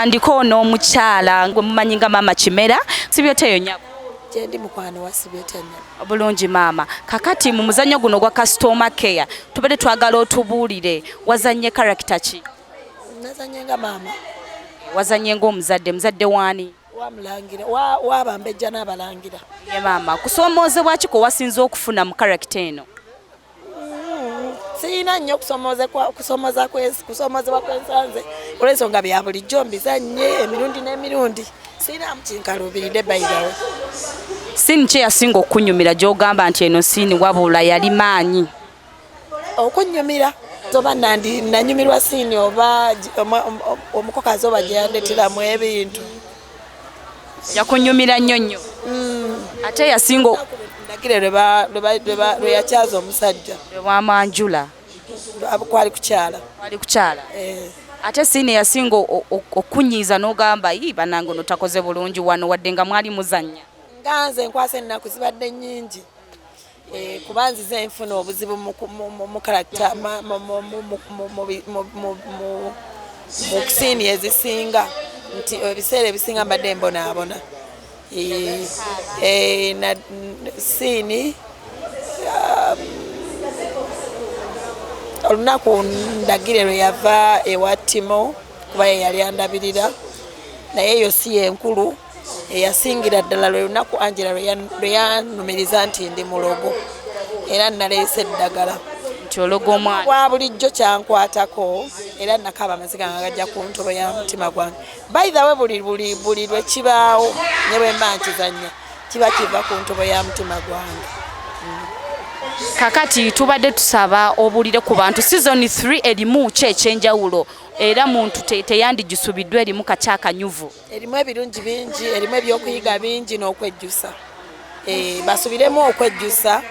Ndiko n'omukyala gwe mumanyi nga Maama Kimera Sibyoteyo nnyabo. Gyendi mukwano wa Sibyoteyo nnyabo. Bulungi maama. Kakati mu muzannyo guno gwa customer care tubadde twagala otubuulire wazannye character ki? Nazannye nga maama. Wazannye ng'omuzadde, muzadde waani? Wamulangira wabambejja n'abalangira. Ye maama, kusoomoozebwa ki kwe wasinze okufuna mu character eno? Sirina nnyo kusoomozebwa kwensanze olw'ensonga bya bulijjo mbizannye emirundi n'emirundi. Sirinamu kinkaluubiridde by the way. Siini ki yasinga okunyumira gy'ogamba nti eno siini wabula yali maanyi? Okunyumira oba nanyumirwa siini oba omukokazi oba gyeyandeteramu ebintu. Yakunyumira nnyo nnyo. Ate yasinga ndagire lwe yakyaza omusajja. Lwamwanjula. Kwali kukyala. Kwali kukyala. Ate siini yasinga okunyiiza n'ogamba bannange ono takoze bulungi wano wadde nga mwali muzannya. Nganze enkwasa ennaku zibadde nnyingi. Kuba nzize nfuna obuzibu mu character mu siini ezisinga nti ebiseera ebisinga mbadde mbonaabona. Na siini olunaku ndagire lwe yava ewa Timo kuba ye yali andabirira naye eyo si yenkulu eyasingira ddala lwe lunaku Angela lwe yanumiriza nti ndi mulogo era naleese eddagala nti ologo omwana bwa bulijjo kyankwatako era nakaaba amaziga nga gajja ku ntobo ya mutima gwange. By the way buli lwe kibaawo ne bwe mba nkizannya kiba kiva ku ntobo ya mutima gwange. Kakati tubadde tusaba obulire ku bantu season 3 erimu ki ekyenjawulo era muntu teyandijisubiddwa erimu kaca akanyuvu. Erimu ebirungi bingi, erimu ebyokuyiga bingi n'okwejjusa. Basubiremu okwejjusa,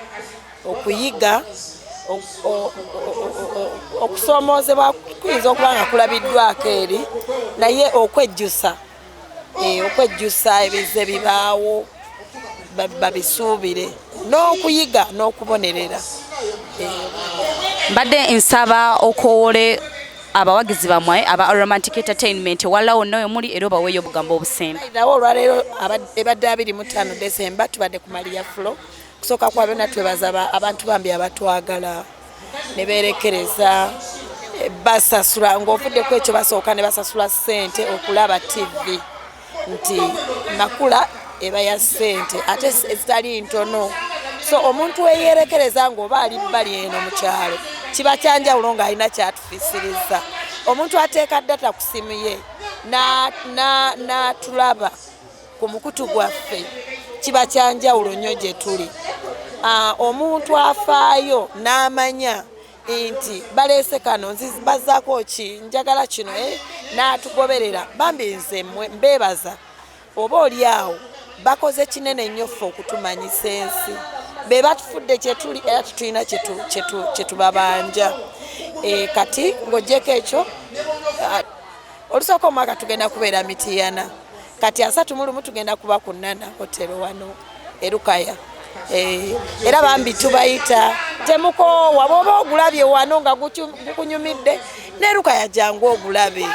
okuyiga, okusoomoozebwa kuyinza okuba nga kulabiddwako eri naye okwejjusa ebize bibaawo babisuubire n'okuyiga n'okubonerera. Mbadde nsaba okowole abawagizi bamwe aba Romantic Entertainment walawo nawe muli era baweeyo obugambo obusemba. Nawo olwaleero ebadde 25 December tubadde ku Maria Flow kusooka kwa bena twebaza abantu bambi abatwagala ne beerekereza basasula ng'ovudde ku ekyo basooka ne basasula ssente okulaba TV nti nakula eba ya ssente ate ezitali ntono. So omuntu eyeerekereza ng'oba ali bbali eno mu kyalo kiba kyanjawulo ng'alina kyatufisiriza. Omuntu ateeka data ku simu ye n'atulaba ku mukutu gwaffe kiba kyanjawulo nnyo gye tuli. Omuntu afaayo n'amanya nti baleese kano bazzaako ki njagala kino n'atugoberera bambi nze mbeebaza oba oli awo bakoze kinene nnyo ffe okutumanyisa ensi be batufudde kyetuli era tutulina kyetubabanja. Kati ng'ogyeko ekyo olusooka omwaka tugenda kubeera Mityana kati 31 tugenda kuba ku Nana Hotel wano Erukaya. Era bambi tubayita temukoowa bw'oba ogulabye wano nga gukunyumidde n'Erukaya jangu ogulabe.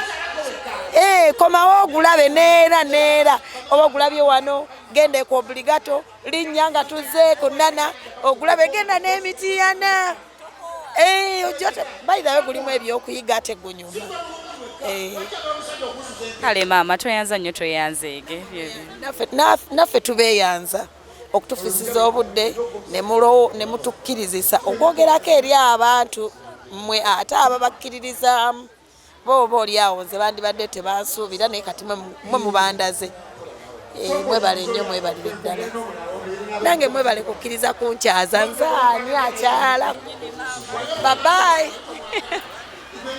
Komawo ogulabe neera oba ogulabye wano gende ku Obligato linnya nga tuzze ku Nana ogulabe genda n'Emityana. By the way gulimu ebyokuyiga ate gunyuma. Kale maama toyanza nnyo toyanzeege. Naffe tubeeyanza okutufisiza obudde ne mutukkirizisa okwogerako eri abantu mmwe ate ababakkiririzaamu booba oli awo nze bandibadde tebansuubira naye kati mwe mubandaze. Mwebale nnyo mwebalire ddala nange mwebale kukkiriza kunkyaza nze ani akyala. Bye bye.